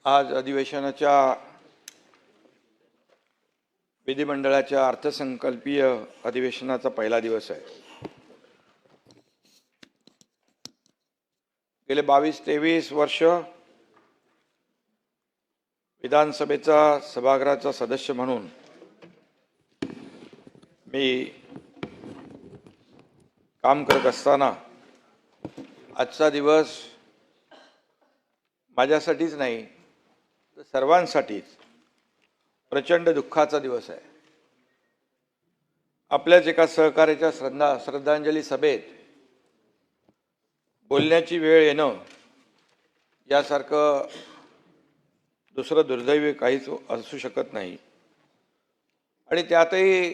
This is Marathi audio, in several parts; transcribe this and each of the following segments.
आज अधिवेशनाच्या विधिमंडळाच्या अर्थसंकल्पीय अधिवेशनाचा पहिला दिवस आहे। गेले 22-23 वर्ष विधानसभेचा सभागृहाचा सदस्य म्हणून मी काम करत असताना आजचा दिवस माझ्यासाठीच नाही तर सर्वांसाठीच प्रचंड दुःखाचा दिवस आहे। आपल्याच एका सहकार्याच्या श्रद्धांजली सभेत बोलण्याची वेळ येणं यासारखं दुसरं दुर्दैवी काहीच असू शकत नाही। आणि त्यातही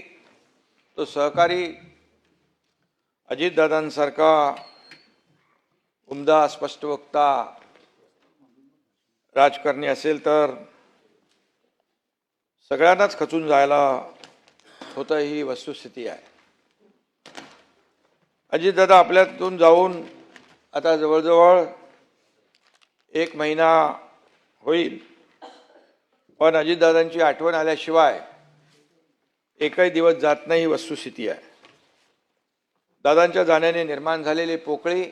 तो सहकारी अजितदादांसारखा उमदा स्पष्टवक्ता राजकारणी असेल तर सगळ्यांनाच खचून जायला होतं, ही वस्तुस्थिती आहे। अजितदादा आपल्यातून जाऊन आता जवळजवळ 1 महिना होईल, पण अजितदादांची आठवण आल्याशिवाय एकही दिवस जात नाही, ही वस्तुस्थिती आहे। दादांच्या जाण्याने निर्माण झालेली पोकळी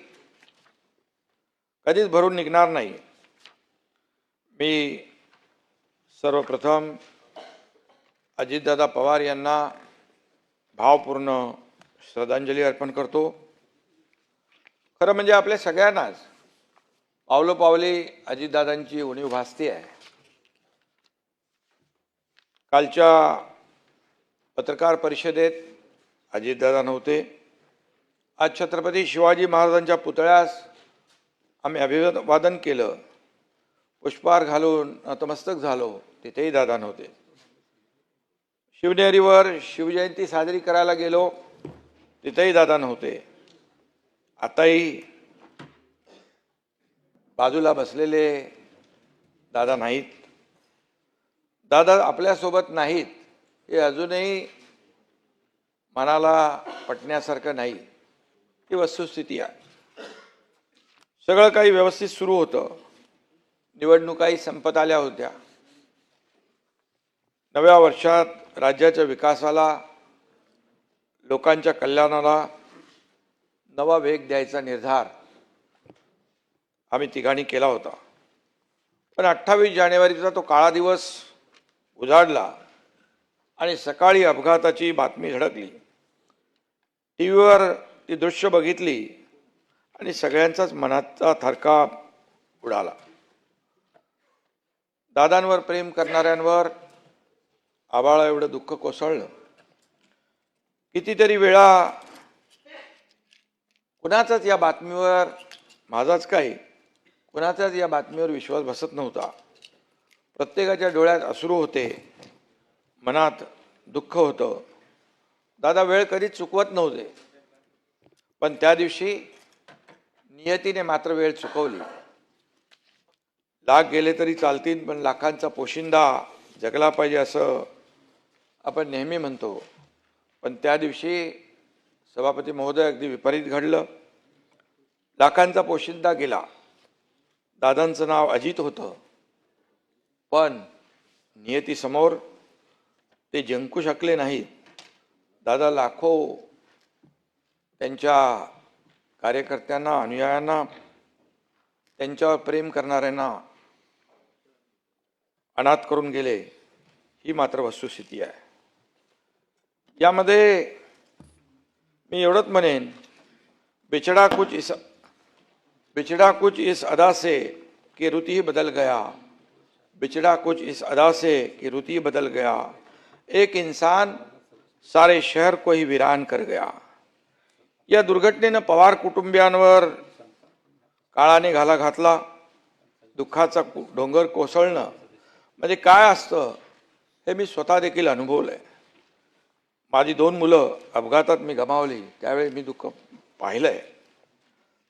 कधीच भरून निघणार नाही। मी सर्वप्रथम अजितदादा पवार यांना भावपूर्ण श्रद्धांजली अर्पण करतो। खरं म्हणजे आपल्या सगळ्यांनाच पावलोपावली अजितदादांची उणीव भासते आहे। कालच्या पत्रकार परिषदेत अजितदादा नव्हते। आज छत्रपती शिवाजी महाराजांच्या पुतळ्यास आम्ही अभिवादन केलं, पुष्पहार घालून नतमस्तक झालो, तिथेही दादा नव्हते। शिवनेरीवर शिवजयंती साजरी करायला गेलो, तिथेही दादा नव्हते। आताही बाजूला बसलेले दादा नाहीत। दादा आपल्यासोबत नाहीत हे अजूनही मनाला पटण्यासारखं नाही, ही वस्तुस्थिती आहे। सगळं काही व्यवस्थित सुरू होतं, निवडणुकाही संपत आल्या होत्या। नव्या वर्षात राज्याच्या विकासाला, लोकांच्या कल्याणाला नवा वेग द्यायचा निर्धार आम्ही तिघांनी केला होता। पण 28 जानेवारीचा तो काळा दिवस उजाडला आणि सकाळी अपघाताची बातमी धडकली। टीव्हीवर ती दृश्य बघितली आणि सगळ्यांचाच मनाचा थरकाप उडाला। दादांवर प्रेम करणाऱ्यांवर आभाळा एवढं दुःख कोसळलं। कितीतरी वेळा कुणाचाच या बातमीवर, माझाच काय, कुणाचाच या बातमीवर विश्वास बसत नव्हता। प्रत्येकाच्या डोळ्यात अश्रू होते, मनात दुःख होतं। दादा वेळ कधीच चुकवत नव्हते, पण त्या दिवशी नियतीने मात्र वेळ चुकवली। लाख गेले तरी चालतील, पण लाखांचा पोशिंदा जगला पाहिजे असं आपण नेहमी म्हणतो। पण त्या दिवशी सभापती महोदय अगदी विपरीत घडलं। लाखांचा पोशिंदा गेला। दादांचं नाव अजित होतं, पण नियतीसमोर ते जिंकू शकले नाहीत। दादा लाखो त्यांच्या कार्यकर्त्यांना, अनुयायांना, त्यांच्यावर प्रेम करणाऱ्यांना अनाथ करून गेले, ही मात्र वस्तुस्थिती आहे। यामध्ये मी एवढंच म्हणेन, बिछड़ा कुछ इस अदा से कि रुत ही बदल गया, बिछड़ा कुछ इस अदा से कि रुत ही बदल गया, एक इंसान सारे शहर को ही वीरान कर गया। या दुर्घटनेनं पवार कुटुंबियांवर काळाने घाला घातला। दुःखाचा डोंगर कोसळणं म्हणजे काय असतं हे मी स्वतः देखील अनुभवलंय। माझी 2 मुलं अपघातात मी गमावली, त्यावेळी मी दुःख पाहिलंय।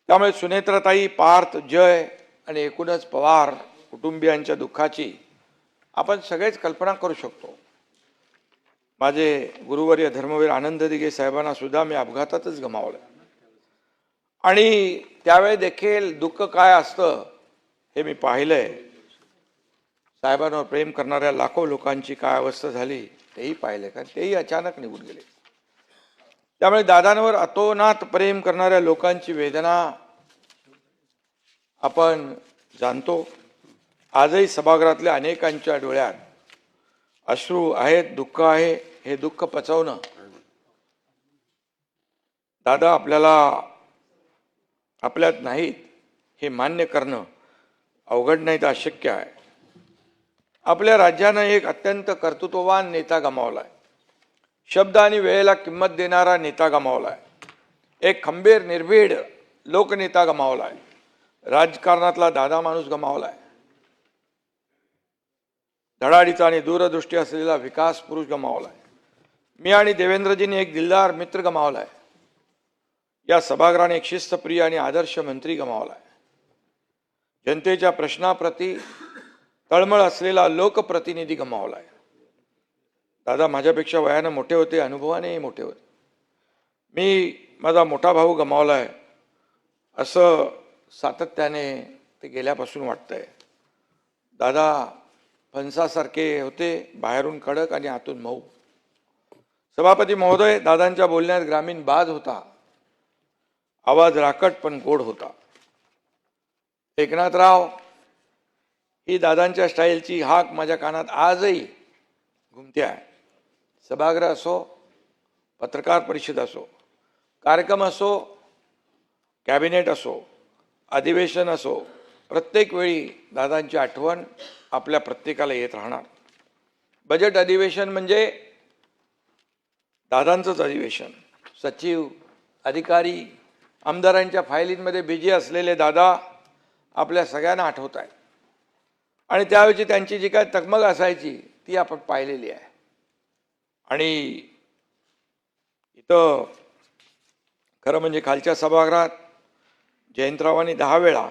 त्यामुळे सुनेत्राताई, पार्थ, जय आणि एकूणच पवार कुटुंबियांच्या दुःखाची आपण सगळेच कल्पना करू शकतो। माझे गुरुवर्य धर्मवीर आनंद दिघे साहेबांना सुद्धा मी अपघातातच गमावलं आणि त्यावेळी देखील दुःख काय असतं हे मी पाहिलंय। साहेबांवर प्रेम करणाऱ्या लाखो लोकांची काय अवस्था झाली तेही पाहिले, कारण तेही अचानक निघून गेले. त्यामुळे दादांवर अतोनात प्रेम करणाऱ्या लोकांची वेदना आपण जाणतो. आजही सभागृहातल्या अनेकांच्या डोळ्यात अश्रू आहेत, दुःख आहे. हे दुःख पचवणं दादा आपल्यात नाहीत हे मान्य करणं अवघड नाही तर अशक्य आहे. आपल्या राज्यानं एक अत्यंत कर्तृत्ववान नेता गमावलाय. शब्द आणि वेळेला किंमत देणारा नेता गमावलाय. एक खंबीर निर्भीड लोकनेता गमावलाय. राजकारणातला दादा माणूस गमावलाय. धडाडीचा आणि दूरदृष्टी असलेला विकास पुरुष गमावलाय. मी आणि देवेंद्रजींनी एक दिलदार मित्र गमावलाय. या सभागृहाने एक शिस्तप्रिय आणि आदर्श मंत्री गमावलाय. जनतेच्या प्रश्नाप्रती तळमळ असलेला लोकप्रतिनिधी गमावलाय. दादा माझ्यापेक्षा वयानं मोठे होते, अनुभवानेही मोठे होते. मी माझा मोठा भाऊ गमावलाय असं सातत्याने ते गेल्यापासून वाटतंय. दादा फणसासारखे होते, बाहेरून कडक आणि आतून मऊ. सभापती महोदय, दादांच्या बोलण्यात ग्रामीण बाज होता. आवाज राकट पण गोड होता. एकनाथराव ही दादांच्या स्टाईलची हाक माझ्या कानात आजही घुमते आहे. सभागृह असो, पत्रकार परिषद असो, कार्यक्रम असो, कॅबिनेट असो, अधिवेशन असो, प्रत्येक वेळी दादांची आठवण आपल्या प्रत्येकाला येत राहणार. बजेट अधिवेशन म्हणजे दादांचंच अधिवेशन. सचिव, अधिकारी, आमदारांच्या फायलींमध्ये बिझी असलेले दादा आपल्या सगळ्यांना आठवत आहेत. आणि त्यावेळी त्यांची जी काय तगमग असायची ती आपण पाहिलेली आहे. आणि इथं खरं म्हणजे खालच्या सभागृहात जयंतरावांनी 10 वेळा,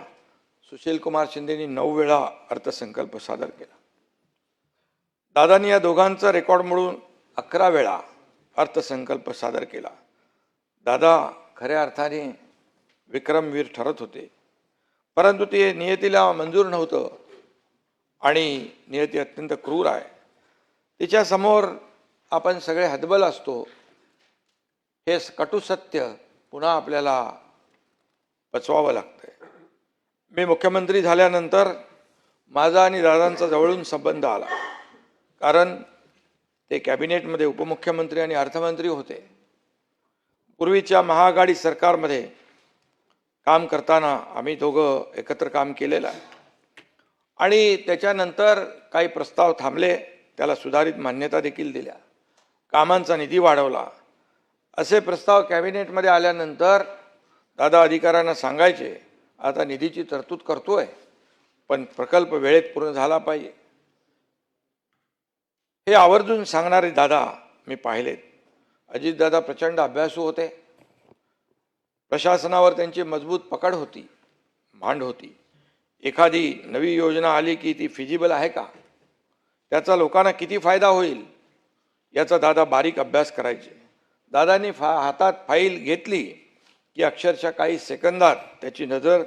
सुशीलकुमार शिंदेनी 9 वेळा अर्थसंकल्प सादर केला. दादांनी या दोघांचा रेकॉर्ड मोडून 11 वेळा अर्थसंकल्प सादर केला. दादा खऱ्या अर्थाने विक्रमवीर ठरत होते, परंतु ते नियतीला मंजूर नव्हतं आणि नियती अत्यंत क्रूर आहे. तिच्यासमोर आपण सगळे हतबल असतो. हे कटू सत्य पुन्हा आपल्याला पचवावं लागतंय. मी मुख्यमंत्री झाल्यानंतर माझा आणि दादांचा जवळून संबंध आला, कारण ते कॅबिनेटमध्ये उपमुख्यमंत्री आणि अर्थमंत्री होते. पूर्वीच्या महाआघाडी सरकारमध्ये काम करताना आम्ही दोघं एकत्र काम केलेलं आहे. आणि त्याच्यानंतर काही प्रस्ताव थांबले, त्याला सुधारित मान्यता देखील दिल्या, कामांचा निधी वाढवला. असे प्रस्ताव कॅबिनेटमध्ये आल्यानंतर दादा अधिकाऱ्यांना सांगायचे, आता निधीची तरतूद करतोय, पण प्रकल्प वेळेत पूर्ण झाला पाहिजे. हे आवर्जून सांगणारे दादा मी पाहिलेत. अजितदादा प्रचंड अभ्यासू होते. प्रशासनावर त्यांची मजबूत पकड होती, मांड होती. एखादी नवी योजना आली की ती फिजिबल आहे का, त्याचा लोकांना किती फायदा होईल याचा दादा बारीक अभ्यास करायचे. दादांनी हातात फाईल घेतली की अक्षरशः काही सेकंदात त्याची नजर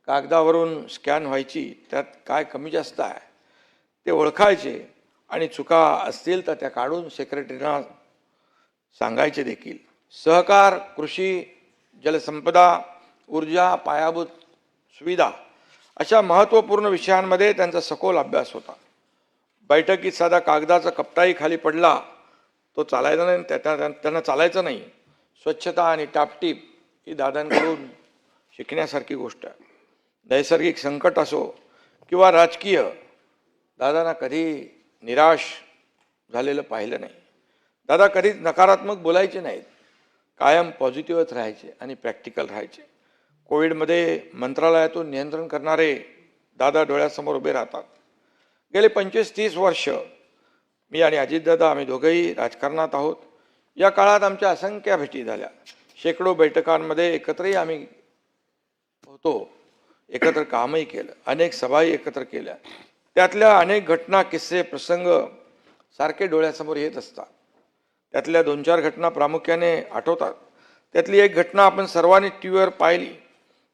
कागदावरून स्कॅन व्हायची. त्यात काय कमी जास्त आहे ते ओळखायचे आणि चुका असतील तर त्या काढून सेक्रेटरीना सांगायचे देखील. सहकार, कृषी, जलसंपदा, ऊर्जा, पायाभूत सुविधा अशा महत्त्वपूर्ण विषयांमध्ये त्यांचा सखोल अभ्यास होता. बैठकीत साधा कागदाचा कपटाही खाली पडला तो चालायचा नाही, त्यांना चालायचं नाही. स्वच्छता आणि टापटीप ही दादांकडून शिकण्यासारखी गोष्ट आहे. नैसर्गिक संकट असो किंवा राजकीय, दादांना कधी निराश झालेलं पाहिलं नाही. दादा कधीच नकारात्मक बोलायचे नाहीत, कायम पॉझिटिव्हच राहायचे आणि प्रॅक्टिकल राहायचे. कोविडमध्ये मंत्रालयातून नियंत्रण करणारे दादा डोळ्यासमोर उभे राहतात. गेले 25-30 वर्ष मी आणि अजितदादा आम्ही दोघंही राजकारणात आहोत. या काळात आमच्या असंख्य भेटी झाल्या. शेकडो बैठकांमध्ये एकत्रही आम्ही होतो, एकत्र कामही केलं, अनेक सभाही एकत्र केल्या. त्यातल्या अनेक घटना, किस्से, प्रसंग सारखे डोळ्यासमोर येत असतात. त्यातल्या 2-4 घटना प्रामुख्याने आठवतात. त्यातली एक घटना आपण सर्वांनी टीव्हीवर पाहिली.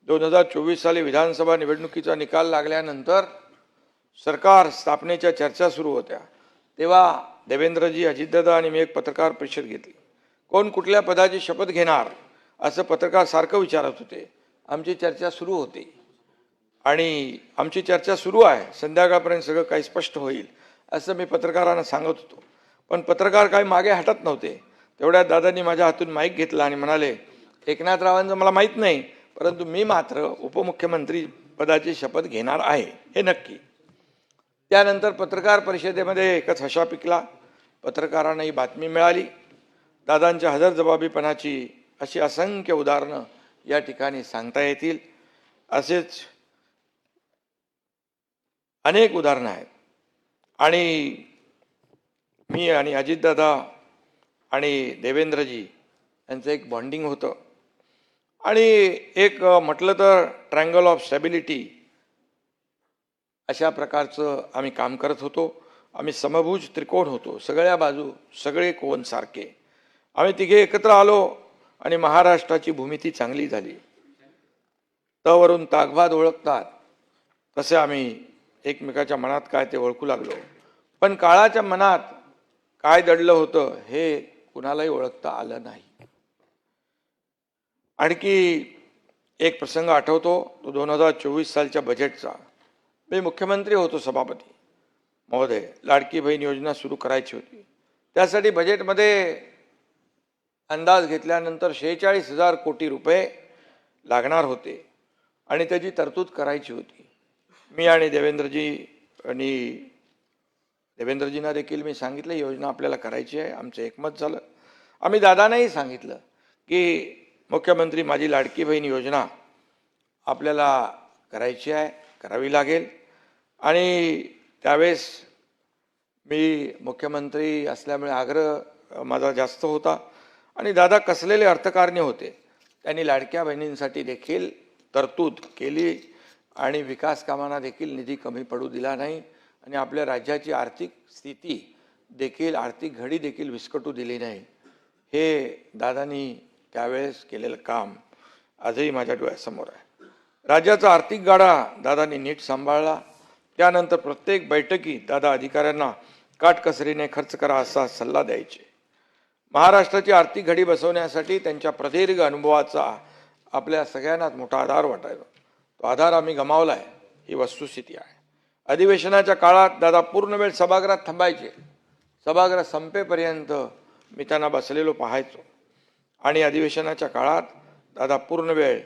2024 साली विधानसभा निवडणुकीचा निकाल लागल्यानंतर सरकार स्थापनेच्या चर्चा सुरू होत्या तेव्हा देवेंद्रजी, अजितदादा आणि मी एक पत्रकार परिषद घेतली. कोण कुठल्या पदाची शपथ घेणार असं पत्रकार सारखं विचारत होते. आमची चर्चा सुरू होती आणि आमची चर्चा सुरू आहे, संध्याकाळपर्यंत सगळं काही स्पष्ट होईल असं मी पत्रकारांना सांगत होतो. पण पत्रकार काही मागे हटत नव्हते. तेवढ्यात दादांनी माझ्या हातून माईक घेतला आणि म्हणाले, एकनाथरावांचं मला माहीत नाही, परंतु मी मात्र उपमुख्यमंत्री पदाची शपथ घेणार आहे हे नक्की. त्यानंतर पत्रकार परिषदेमध्ये एकच हशा पिकला. पत्रकारांना ही बातमी मिळाली. दादांच्या हजरजबाबीपणाची अशी असंख्य उदाहरणं या ठिकाणी सांगता येतील. असेच अनेक उदाहरणं आहेत. आणि मी आणि अजितदादा आणि देवेंद्रजी यांचं एक बॉन्डिंग होतं आणि एक म्हटलं तर ट्रायंगल ऑफ स्टॅबिलिटी अशा प्रकारचं आम्ही काम करत होतो. आम्ही समभुज त्रिकोण होतो, सगळ्या बाजू सगळे कोण सारखे. आम्ही तिघे एकत्र आलो आणि महाराष्ट्राची भूमिती चांगली झाली. तवरून ताकभात ओळखतात तसे आम्ही एकमेकाच्या मनात काय ते ओळखू लागलो. पण काळाच्या मनात काय दडलं होतं हे कुणालाही ओळखता आलं नाही. आणखी एक प्रसंग आठवतो, तो 2024 सालच्या बजेटचा. मी मुख्यमंत्री होतो, सभापती महोदय. लाडकी बहीण योजना सुरू करायची होती. त्यासाठी बजेटमध्ये अंदाज घेतल्यानंतर 46,000 कोटी रुपये लागणार होते आणि त्याची तरतूद करायची होती. मी आणि देवेंद्रजींना देखील मी सांगितलं योजना आपल्याला करायची आहे. आमचं एकमत झालं. आम्ही दादांनाही सांगितलं की मुख्यमंत्री, माझी लाडकी बहीण योजना आपल्याला करायची आहे, करावी लागेल. आणि त्यावेळेस मी मुख्यमंत्री असल्यामुळे आग्रह माझा जास्त होता आणि दादा कसलेले अर्थकारणी होते. त्यांनी लाडक्या बहिणींसाठी देखील तरतूद केली आणि विकास कामांना देखील निधी कमी पडू दिला नाही आणि आपल्या राज्याची आर्थिक स्थिती देखील, आर्थिक घडी देखील विस्कटू दिली नाही. हे दादांनी त्यावेळेस केलेलं काम आजही माझ्या डोळ्यासमोर आहे. राज्याचा आर्थिक गाडा दादांनी नीट सांभाळला. त्यानंतर प्रत्येक बैठकीत दादा अधिकाऱ्यांना काटकसरीने खर्च करा असा सल्ला द्यायचे. महाराष्ट्राची आर्थिक घडी बसवण्यासाठी त्यांच्या प्रदीर्घ अनुभवाचा आपल्या सगळ्यांनाच मोठा आधार वाटायचा. तो आधार आम्ही गमावला आहे, ही वस्तुस्थिती आहे. अधिवेशनाच्या काळात दादा पूर्ण वेळ सभागृहात थांबायचे. सभागृह संपेपर्यंत मी त्यांना बसलेलो पाहायचो आणि अधिवेशनाच्या काळात दादा पूर्ण वेळ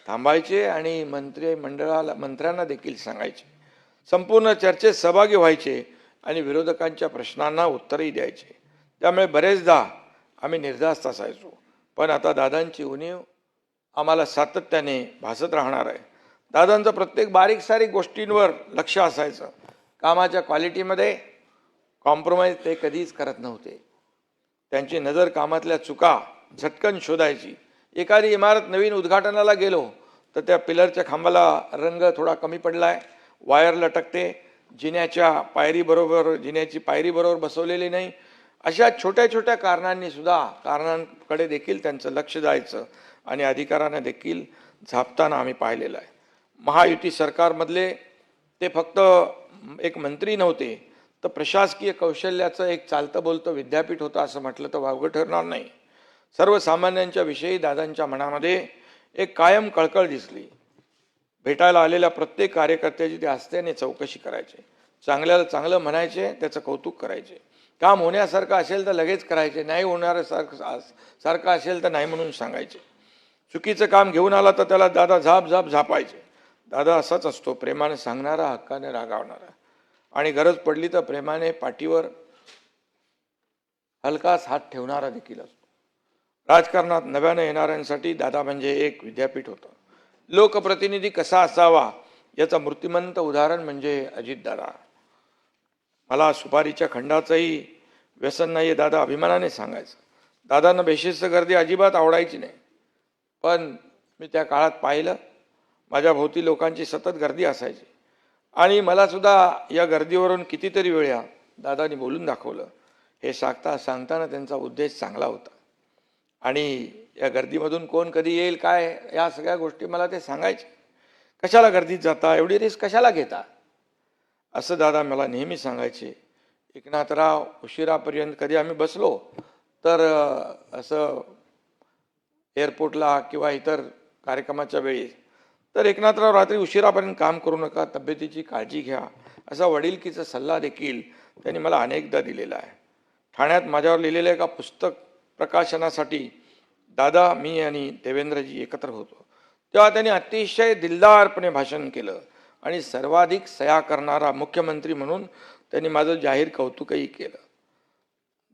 थांबायचे आणि मंत्र्यांना देखील सांगायचे. संपूर्ण चर्चेत सहभागी व्हायचे आणि विरोधकांच्या प्रश्नांना उत्तरही द्यायचे. त्यामुळे बरेचदा आम्ही निर्धास्त असायचो. पण आता दादांची उणीव आम्हाला सातत्याने भासत राहणार आहे. दादांचं प्रत्येक बारीक सारीक गोष्टींवर लक्ष असायचं. कामाच्या क्वालिटीमध्ये कॉम्प्रोमाइज ते कधीच करत नव्हते. त्यांची नजर कामातल्या चुका झटकन शोधायची. एखादी इमारत नवीन उद्घाटनाला गेलो तर त्या पिलरच्या खांबाला रंग थोडा कमी पडलाय, वायर लटकते, जिन्याची पायरी बरोबर बसवलेली नाही, अशा छोट्या छोट्या कारणांकडे देखील त्यांचं लक्ष जायचं आणि अधिकाऱ्यांना देखील झापताना आम्ही पाहिलेलं आहे. महायुती सरकारमधले ते फक्त एक मंत्री नव्हते, तर प्रशासकीय कौशल्याचं एक चालतं बोलतं विद्यापीठ होतं असं म्हटलं तर वावगं ठरणार नाही. सर्वसामान्यांच्या विषयी दादांच्या मनामध्ये एक कायम कळकळ दिसली. भेटायला आलेल्या प्रत्येक कार्यकर्त्याची ते हस्त्याने चौकशी करायचे. चांगल्याला चांगलं म्हणायचे, त्याचं कौतुक करायचे. काम होण्यासारखं असेल तर लगेच करायचे, नाही होणाऱ्यासारखं असेल तर नाही म्हणून सांगायचे. चुकीचं काम घेऊन आला तर त्याला दादा झापायचे. दादा असाच असतो, प्रेमाने सांगणारा, हक्काने रागावणारा आणि गरज पडली तर प्रेमाने पाठीवर हलकाच हात ठेवणारा देखील असतो. राजकारणात नव्याने येणाऱ्यांसाठी दादा म्हणजे एक विद्यापीठ होतं. लोकप्रतिनिधी कसा असावा याचं मूर्तिमंत उदाहरण म्हणजे अजितदादा. मला सुपारीच्या खंडाचंही व्यसन नाही, दादा अभिमानाने सांगायचं. दादांना बेशिस्त गर्दी अजिबात आवडायची नाही. पण मी त्या काळात पाहिलं, माझ्या भोवती लोकांची सतत गर्दी असायची आणि मला सुद्धा या गर्दीवरून कितीतरी वेळा दादांनी बोलून दाखवलं. हे सांगताना त्यांचा उद्देश चांगला होता आणि या गर्दीमधून कोण कधी येईल काय या सगळ्या गोष्टी मला ते सांगायचे. कशाला गर्दीत जाता, एवढी रिस्क कशाला घेता. असं दादा मला नेहमी सांगायचे. एकनाथराव उशिरापर्यंत कधी आम्ही बसलो तर असं एअरपोर्टला किंवा इतर कार्यक्रमाच्या वेळी तर एकनाथराव रात्री उशिरापर्यंत काम करू नका, तब्येतीची काळजी घ्या, असा वडिलकीचा सल्ला देखील त्यांनी मला अनेकदा दिलेला आहे. ठाण्यात माझ्यावर लिहिलेलं एका पुस्तक प्रकाशनासाठी दादा, मी आणि देवेंद्रजी एकत्र होतो. तेव्हा त्यांनी अतिशय दिलदारपणे भाषण केलं आणि सर्वाधिक सह्या करणारा मुख्यमंत्री म्हणून त्यांनी माझं जाहीर कौतुकही केलं.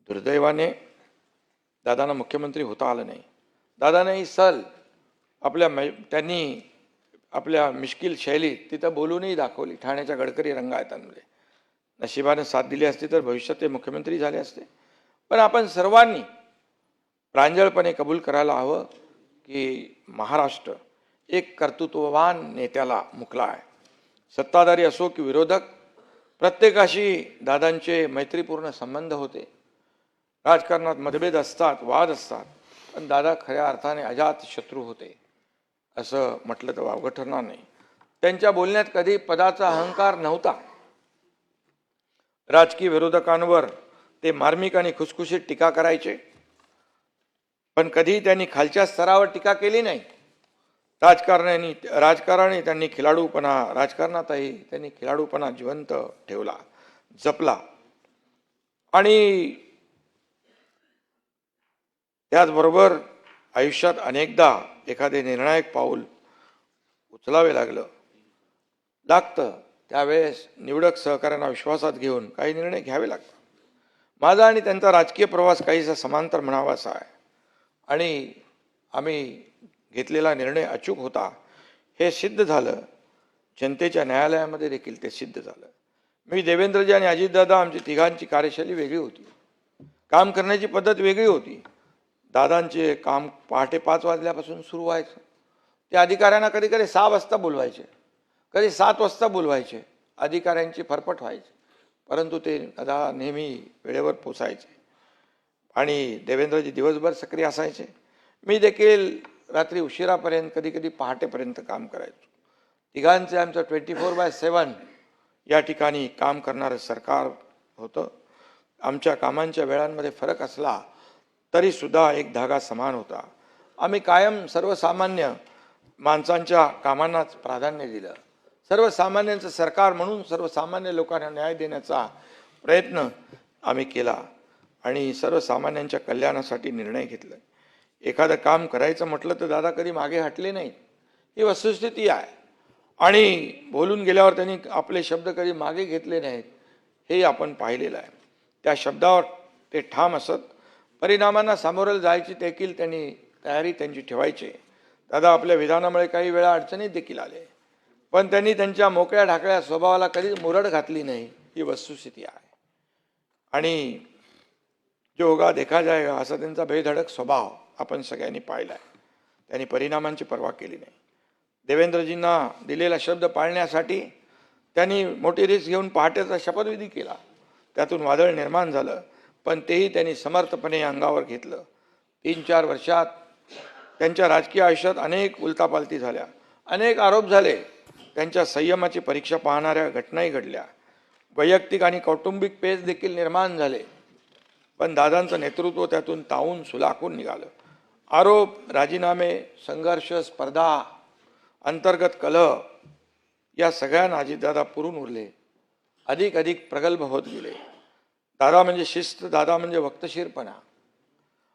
दुर्दैवाने दादांना मुख्यमंत्री होता आलं नाही. दादाने ही सल त्यांनी आपल्या मिश्किल शैलीत तिथं बोलूनही दाखवली. ठाण्याच्या गडकरी रंगायतांमध्ये नशिबाने साथ दिली असती तर भविष्यात ते मुख्यमंत्री झाले असते. पण आपण सर्वांनी प्रांजळपणे कबूल करायला हवं की महाराष्ट्र एक कर्तृत्ववान नेत्याला मुकला आहे. सत्ताधारी असो की विरोधक, प्रत्येकाशी दादांचे मैत्रीपूर्ण संबंध होते. राजकारणात मतभेद असतात, वाद असतात, पण दादा खऱ्या अर्थाने अजात शत्रू होते असं म्हटलं तर वावगं ठरणार नाही. त्यांच्या बोलण्यात कधी पदाचा अहंकार नव्हता. राजकीय विरोधकांवर ते मार्मिक आणि खुसखुशीत टीका करायचे, पण कधी त्यांनी खालच्या स्तरावर टीका केली नाही. राजकारणाने त्यांनी राजकारणातही त्यांनी खिलाडूपणा जिवंत ठेवला, जपला. आणि त्याचबरोबर आयुष्यात अनेकदा एखादे निर्णायक पाऊल उचलावे लागतं त्यावेळेस निवडक सहकार्यांना विश्वासात घेऊन काही निर्णय घ्यावे लागतात. माझा आणि त्यांचा राजकीय प्रवास काहीसा समांतर म्हणावासा आहे आणि आम्ही घेतलेला निर्णय अचूक होता हे सिद्ध झालं. जनतेच्या न्यायालयामध्ये देखील ते सिद्ध झालं. मी, देवेंद्रजी आणि अजितदादा, आमची तिघांची कार्यशैली वेगळी होती, काम करण्याची पद्धत वेगळी होती. दादांचे काम पहाटे 5 वाजल्यापासून सुरू व्हायचं. ते अधिकाऱ्यांना कधी कधी 6 वाजता बोलवायचे, कधी 7 वाजता बोलवायचे. अधिकाऱ्यांची फरफट व्हायची, परंतु ते दादा नेहमी वेळेवर पोचायचे. आणि देवेंद्रजी दिवसभर सक्रिय असायचे. मी देखील रात्री उशिरापर्यंत, कधी कधी पहाटेपर्यंत काम करायचो. तिघांचे आमचं 24/7 या ठिकाणी काम करणारं सरकार होतं. आमच्या कामांच्या वेळांमध्ये फरक असला तरी सुद्धा एक धागा समान होता. आम्ही कायम सर्वसामान्य माणसांच्या कामांनाच प्राधान्य दिलं. सर्वसामान्यांचं सरकार म्हणून सर्वसामान्य लोकांना न्याय देण्याचा प्रयत्न आम्ही केला आणि सर्वसामान्यांच्या कल्याणासाठी निर्णय घेतला. एखादं काम करायचं म्हटलं तर दादा कधी मागे हटले नाहीत, ही वस्तुस्थिती आहे. आणि बोलून गेल्यावर त्यांनी आपले शब्द कधी मागे घेतले नाहीत, हे आपण पाहिलेलं आहे. त्या शब्दावर ते ठाम असत. परिणामांना सामोरं जायची देखील तयारी त्यांची ठेवायची. दादा आपल्या विधानामुळे काही वेळा अडचणीत देखील आले, पण त्यांनी त्यांच्या मोकळ्या ढाकळ्या स्वभावाला कधीच मुरड घातली नाही, ही वस्तुस्थिती आहे. आणि जो होगा देखा जाएगा असा त्यांचा बेधडक स्वभाव आपण सगळ्यांनी पाहिला आहे. त्यांनी परिणामांची पर्वा केली नाही. देवेंद्रजींना दिलेला शब्द पाळण्यासाठी त्यांनी मोठी रिस्क घेऊन पहाटेचा शपथविधी केला. त्यातून वादळ निर्माण झालं, पण तेही त्यांनी समर्थपणे अंगावर घेतलं. 3-4 वर्षात त्यांच्या राजकीय आयुष्यात अनेक उलटापालटी झाल्या, अनेक आरोप झाले. त्यांच्या संयमाची परीक्षा पाहणाऱ्या घटनाही घडल्या. वैयक्तिक आणि कौटुंबिक पेच देखील निर्माण झाले, पण दादांचं नेतृत्व त्यातून तावून सुलाखून निघालं. आरोप, राजीनामे, संघर्ष, स्पर्धा, अंतर्गत कलह या सगळ्यांना अजितदादा पुरून उरले. अधिक प्रगल्भ होत गेले. दादा म्हणजे शिस्त, दादा म्हणजे वक्तशीरपणा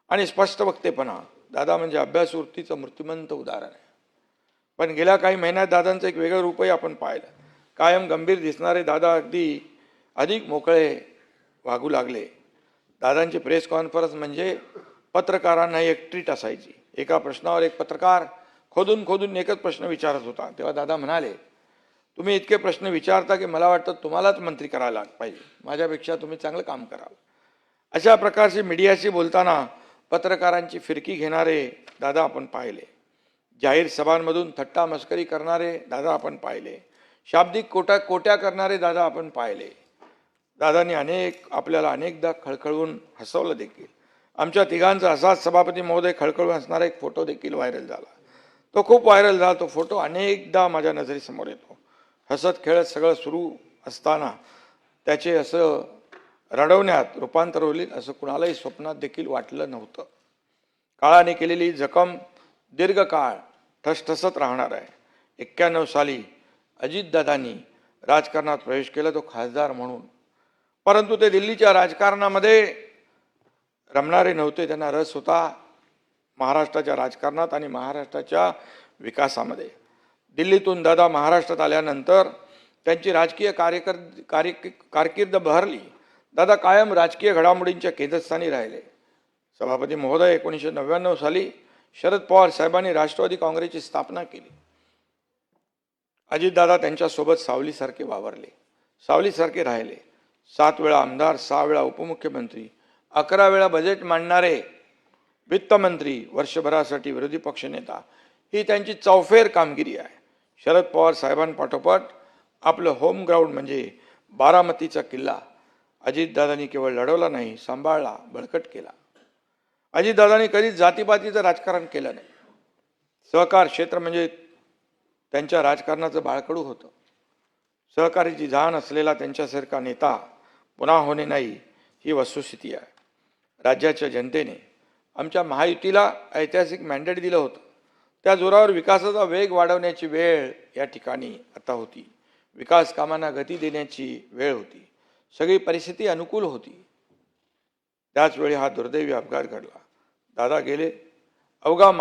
आणि स्पष्ट वक्तेपणा, दादा म्हणजे अभ्यास वृत्तीचं मूर्तिमंत उदाहरण आहे. पण गेल्या काही महिन्यात दादांचं एक वेगळं रूपही आपण पाहिलं. कायम गंभीर दिसणारे दादा अधिक मोकळे वागू लागले. दादांची प्रेस कॉन्फरन्स म्हणजे पत्रकारांना एक ट्रीट असायची. एका प्रश्नावर एक पत्रकार खोदून एकच प्रश्न विचारत होता. तेव्हा दादा म्हणाले, तुम्ही इतके प्रश्न विचारता की मला वाटतं तुम्हालाच मंत्री करायला पाहिजे, माझ्यापेक्षा तुम्ही चांगलं काम कराल. अशा प्रकारचे मीडियाशी बोलताना पत्रकारांची फिरकी घेणारे दादा आपण पाहिले. जाहीर सभांमधून थट्टा मस्करी करणारे दादा आपण पाहिले. शाब्दिक कोट्या करणारे दादा आपण पाहिले. दादांनी आपल्याला अनेकदा खळखळवून हसवलं देखील. आमच्या तिघांचा असाच सभापती महोदय खळखळून हसणारा एक फोटो देखील व्हायरल झाला. तो खूप व्हायरल झाला. तो फोटो अनेकदा माझ्या नजरेसमोर येतो. हसत खेळत सगळं सुरू असताना त्याचे असं रडवण्यात रूपांतर होईल असं कुणालाही स्वप्नात देखील वाटलं नव्हतं. काळाने केलेली जखम दीर्घकाळ ठसठसत राहणार आहे. 91 साली अजितदादांनी राजकारणात प्रवेश केला, तो खासदार म्हणून. परंतु ते दिल्लीच्या राजकारणामध्ये रमणारे नव्हते. त्यांना रस होता महाराष्ट्राच्या राजकारणात आणि महाराष्ट्राच्या विकासामध्ये. दिल्लीतून दादा महाराष्ट्रात आल्यानंतर त्यांची राजकीय कारकीर्द बहरली. दादा कायम राजकीय घडामोडींच्या केंद्रस्थानी राहिले. सभापती महोदय 1999 साली शरद पवार साहेबांनी राष्ट्रवादी काँग्रेसची स्थापना केली. अजितदादा त्यांच्यासोबत सावलीसारखे वावरले, सावलीसारखे राहिले. 7 वेळा आमदार, 6 वेळा उपमुख्यमंत्री, 11 वेळा बजेट मांडणारे वित्तमंत्री, वर्षभरासाठी विरोधी पक्षनेता, ही त्यांची चौफेर कामगिरी आहे. शरद पवार साहेबांपाठोपाठ आपलं होम ग्राउंड म्हणजे बारामतीचा किल्ला अजितदादांनी केवळ लढवला नाही, सांभाळला, बळकट केला. अजितदादांनी कधीच जातीपातीचं राजकारण केलं नाही. सहकार क्षेत्र म्हणजे त्यांच्या राजकारणाचं बाळकडू होतं. सहकारीची जाण असलेला त्यांच्यासारखा नेता पुन्हा होणे नाही, ही वस्तुस्थिती आहे. राज्याच्या जनतेने आमच्या महायुतीला ऐतिहासिक मॅन्डेट दिलं होतं. त्या जोरावर विकासाचा वेग वाढवण्याची वेळ या ठिकाणी आता होती. विकास कामांना गती देण्याची वेळ होती. सगळी परिस्थिती अनुकूल होती. त्याच वेळी हा दुर्दैवी अपघात घडला. दादा गेले. अवघ्या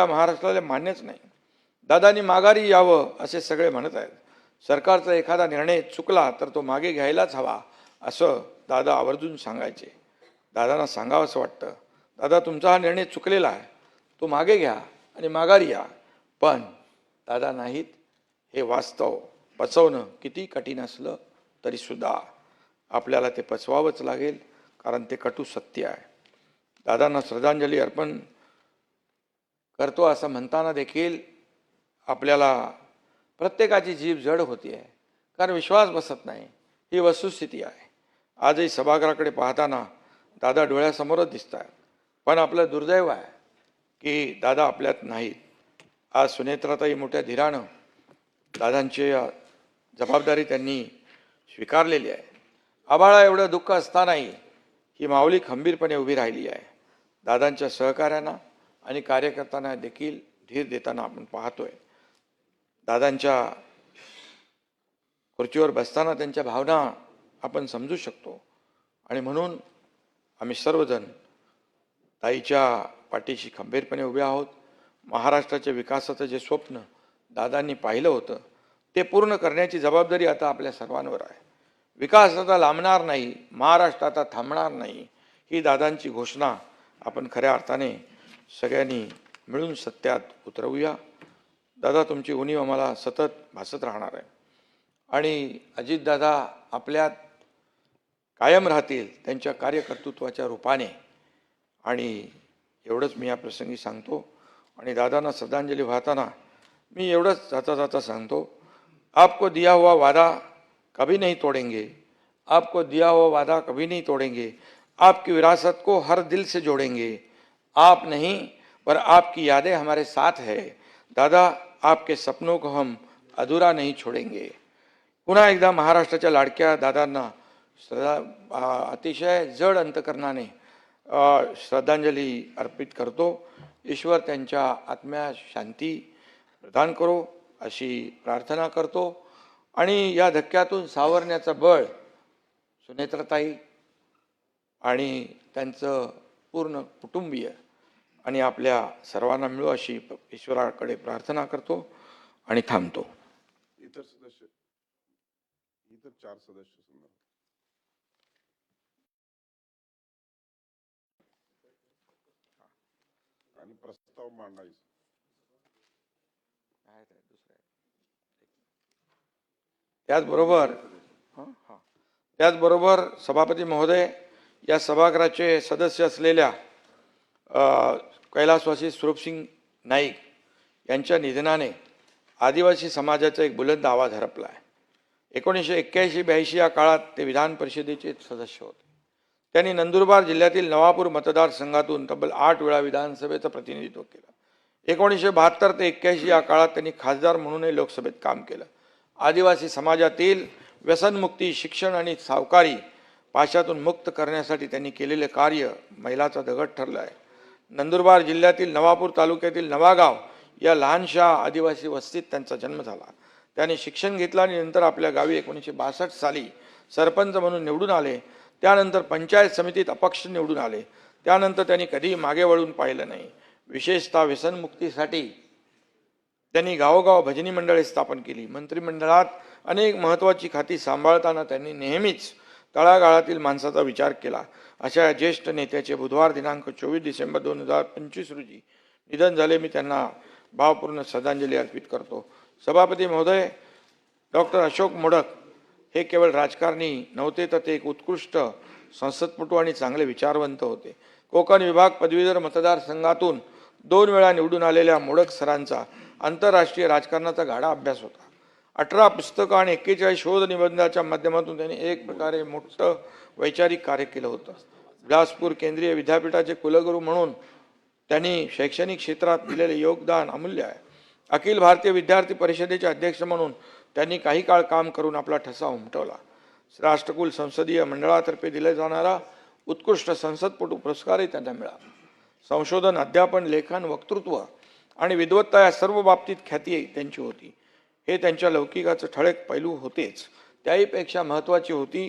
महाराष्ट्राला मान्यच नाही. दादांनी माघारी यावं असे सगळे म्हणत आहेत. सरकारचा एखादा निर्णय चुकला तर तो मागे घ्यायलाच हवा असं दादा आवर्जून सांगायचे. दादांना सांगावं असं वाटतं, दादा तुमचा हा निर्णय चुकलेला आहे, तो मागे घ्या आणि माघारी या. पण दादा नाहीत. हे वास्तव पचवणं किती कठीण असलं तरीसुद्धा आपल्याला ते पचवावंच लागेल, कारण ते कटू सत्य आहे. दादांना श्रद्धांजली अर्पण करतो असं म्हणताना देखील आपल्याला प्रत्येकाची जीभ जड होती आहे, कारण विश्वास बसत नाही. ही वस्तुस्थिती आहे. आजही सभागृहाकडे पाहताना दादा डोळ्यासमोरच दिसत आहेत. पण आपलं दुर्दैव आहे की दादा आपल्यात नाहीत. आज सुनेत्राताई मोठ्या धीरानं दादांची जबाबदारी त्यांनी स्वीकारलेली आहे. आभाळा एवढं दुःख असतानाही ही माऊली खंबीरपणे उभी राहिली आहे. दादांच्या सहकाऱ्यांना आणि कार्यकर्त्यांना देखील धीर देताना आपण पाहतोय. दादांच्या खुर्चीवर बसताना त्यांच्या भावना आपण समजू शकतो. आणि म्हणून आम्ही सर्वजण ताईच्या पाठीशी खंबीरपणे उभे आहोत. महाराष्ट्राच्या विकासाचं जे स्वप्न दादांनी पाहिलं होतं ते पूर्ण करण्याची जबाबदारी आता आपल्या सर्वांवर आहे. विकास आता लांबणार नाही, महाराष्ट्र आता थांबणार नाही, ही दादांची घोषणा आपण खऱ्या अर्थाने सगळ्यांनी मिळून सत्यात उतरवूया. दादा तुमची उणीव आम्हाला सतत भासत राहणार आहे आणि अजितदादा आपल्यात कायम राहतील त्यांच्या कार्यकर्तृत्वाच्या रूपाने. आणि एवढंच मी या प्रसंगी सांगतो. आणि दादांना श्रद्धांजली वाहताना मी एवढंच जाता जाता सांगतो, आपको दिया हुआ वादा कभी नहीं तोड़ेंगे, आपको दिया हुआ वादा कभी नहीं तोड़ेंगे, आपकी विरासत को हर दिल से जोड़ेंगे. आप नहीं पर आपकी यादें हमारे साथ है. दादा आपके सपनों को हम अधूरा नहीं छोड़ेंगे. पुन्हा एकदा महाराष्ट्राच्या लाडक्या दादांना अतिशय जड अंतकरणाने श्रद्धांजली अर्पित करतो. ईश्वर त्यांच्या आत्म्यास शांती प्रदान करो अशी प्रार्थना करतो. आणि या धक्क्यातून सावरण्याचं बळ सुनेत्राताई आणि त्यांचं पूर्ण कुटुंबीय आणि आपल्या सर्वांना मिळू अशी ईश्वराकडे प्रार्थना करतो आणि थांबतो. इतर 4 सदस्य आणि प्रस्ताव मांडायचा. त्याचबरोबर सभापती महोदय, या सभागृहाचे सदस्य असलेल्या कैलासवासी स्वरूपसिंग नाईक यांच्या निधनाने आदिवासी समाजाचा एक बुलंद आवाज हरपला आहे. 1981-82 या काळात ते विधान परिषदेचे सदस्य होते. त्यांनी नंदुरबार जिल्ह्यातील नवापूर मतदारसंघातून तब्बल 8 वेळा विधानसभेचं प्रतिनिधित्व केलं. 1972 ते 81 या काळात त्यांनी खासदार म्हणूनही लोकसभेत काम केलं. आदिवासी समाजातील व्यसनमुक्ती, शिक्षण आणि सावकारी पाशातून मुक्त करण्यासाठी त्यांनी केलेले कार्य मैलाचा दगड ठरलं आहे. नंदुरबार जिल्ह्यातील नवापूर तालुक्यातील नवागाव या लहानशा आदिवासी वस्तीत त्यांचा जन्म झाला. त्यांनी शिक्षण घेतलं आणि नंतर आपल्या गावी 1962 साली सरपंच म्हणून निवडून आले. त्यानंतर पंचायत समितीत अपक्ष निवडून आले. त्यानंतर त्यांनी कधीही मागे वळून पाहिलं नाही. विशेषतः व्यसनमुक्तीसाठी त्यांनी गावोगाव भजनी मंडळे स्थापन केली. मंत्रिमंडळात अनेक महत्त्वाची खाती सांभाळताना त्यांनी नेहमीच तळागाळातील माणसाचा विचार केला. अशा ज्येष्ठ नेत्याचे बुधवार दिनांक 24 डिसेंबर 2025 रोजी निधन झाले. मी त्यांना भावपूर्ण श्रद्धांजली अर्पित करतो. सभापती महोदय, डॉक्टर अशोक मोडक हे केवळ राजकारणी नव्हते, तर ते एक उत्कृष्ट संसदपटू आणि चांगले विचारवंत होते. कोकण विभाग पदवीधर मतदारसंघातून 2 वेळा निवडून आलेल्या मोडक सरांचा आंतरराष्ट्रीय राजकारणाचा गाढा अभ्यास होता. 18 पुस्तकं आणि 41 शोध निबंधाच्या माध्यमातून त्यांनी एक प्रकारे मोठं वैचारिक कार्य केलं होतं. बिलासपूर केंद्रीय विद्यापीठाचे कुलगुरू म्हणून त्यांनी शैक्षणिक क्षेत्रात दिलेले योगदान अमूल्य आहे. अखिल भारतीय विद्यार्थी परिषदेचे अध्यक्ष म्हणून त्यांनी काही काळ काम करून आपला ठसा उमटवला. राष्ट्रकुल संसदीय मंडळातर्फे दिला जाणारा उत्कृष्ट संसदपटू पुरस्कारही त्यांना मिळाला. संशोधन, अध्यापन, लेखन, वक्तृत्व आणि विद्वत्ता या सर्व बाबतीत ख्याती त्यांची होती. हे त्यांच्या लौकिकाचं ठळक पैलू होतेच. त्याहीपेक्षा महत्त्वाची होती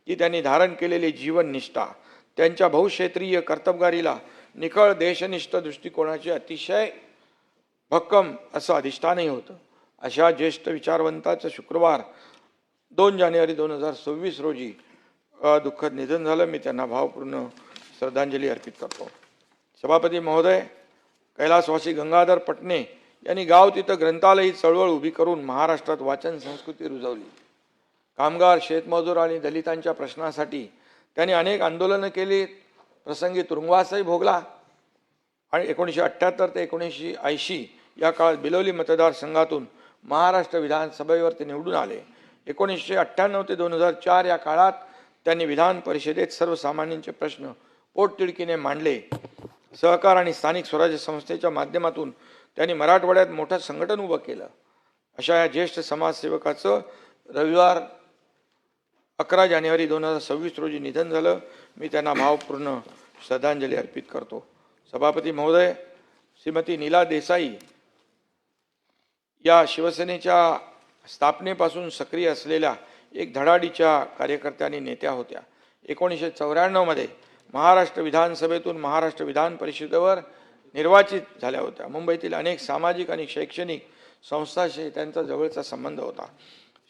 की त्यांनी धारण केलेली जीवननिष्ठा, त्यांच्या बहुक्षेत्रीय कर्तबगारीला निखळ देशनिष्ठ दृष्टिकोनाचे अतिशय भक्कम असं अधिष्ठानही होतं. अशा ज्येष्ठ विचारवंताचं शुक्रवार 2 जानेवारी 2026 रोजी दुःखद निधन झालं. मी त्यांना भावपूर्ण श्रद्धांजली अर्पित करतो. सभापती महोदय, कैलासवासी गंगाधर पटणे यांनी गाव तिथं ग्रंथालय ही चळवळ उभी करून महाराष्ट्रात वाचन संस्कृती रुजवली. कामगार, शेतमजूर आणि दलितांच्या प्रश्नासाठी त्यांनी अनेक आंदोलनं केली. प्रसंगी तुरुंगवासही भोगला आणि 1978 ते 1980 या काळात बिलोली मतदारसंघातून महाराष्ट्र विधानसभेवर ते निवडून आले. 1998 ते 2004 या काळात त्यांनी विधान परिषदेत सर्वसामान्यांचे प्रश्न पोटतिडकीने मांडले. सहकार आणि स्थानिक स्वराज्य संस्थेच्या माध्यमातून त्यांनी मराठवाड्यात मोठं संघटन उभं केलं. अशा या ज्येष्ठ समाजसेवकाचं रविवार 11 जानेवारी 2026 रोजी निधन झालं. मी त्यांना भावपूर्ण श्रद्धांजली अर्पित करतो. सभापती महोदय, श्रीमती नीला देसाई या शिवसेनेच्या स्थापनेपासून सक्रिय असलेल्या एक धडाडीच्या कार्यकर्त्या आणि नेत्या होत्या. 1994 मध्ये महाराष्ट्र विधानसभेतून महाराष्ट्र विधान परिषदेवर निर्वाचित झाल्या होत्या. मुंबईतील अनेक सामाजिक आणि शैक्षणिक संस्थांशी त्यांचा जवळचा संबंध होता.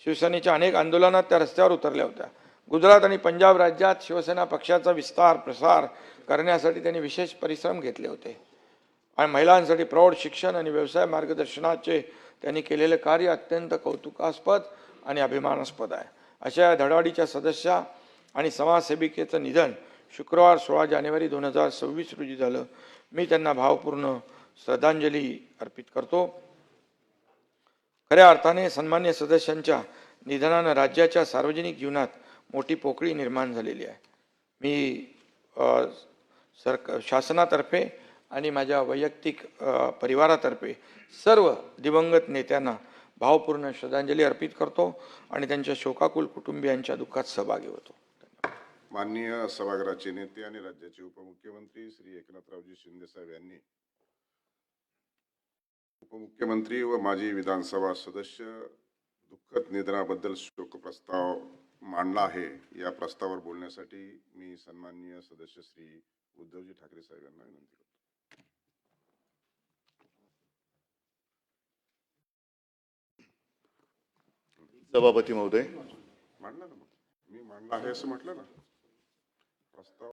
शिवसेनेच्या अनेक आंदोलनात त्या रस्त्यावर उतरल्या होत्या. गुजरात आणि पंजाब राज्यात शिवसेना पक्षाचा विस्तार प्रसार करण्यासाठी त्यांनी विशेष परिश्रम घेतले होते आणि महिलांसाठी प्रौढ शिक्षण आणि व्यवसाय मार्गदर्शनाचे त्यांनी केलेले कार्य अत्यंत कौतुकास्पद आणि अभिमानास्पद आहे. अशा या धडाडीच्या सदस्या आणि समाजसेविकेचं निधन शुक्रवार 16 जानेवारी 2026 रोजी झालं. मी त्यांना भावपूर्ण श्रद्धांजली अर्पित करतो. खऱ्या अर्थाने सन्मान्य सदस्यांच्या निधनानं राज्याच्या सार्वजनिक जीवनात मोठी पोकळी निर्माण झालेली आहे. मी शासनातर्फे आणि माझ्या वैयक्तिक परिवारातर्फे सर्व दिवंगत नेत्यांना भावपूर्ण श्रद्धांजली अर्पित करतो आणि त्यांच्या शोकाकुल कुटुंबियांच्या दुःखात सहभागी होतो. माननीय सभागृहाचे नेते आणि राज्याचे उपमुख्यमंत्री श्री एकनाथरावजी शिंदे साहेब यांनी उपमुख्यमंत्री व माजी विधानसभा सदस्य दुःखद निधनाबद्दल शोक प्रस्ताव मांडला आहे. या प्रस्तावावर बोलण्यासाठी मी सन्माननीय सदस्य श्री उद्धवजी ठाकरे साहेब यांना विनंती करतो. सभापती महोदय, मांडला ना, मी मांडला आहे असं म्हटलं ना प्रस्ताव.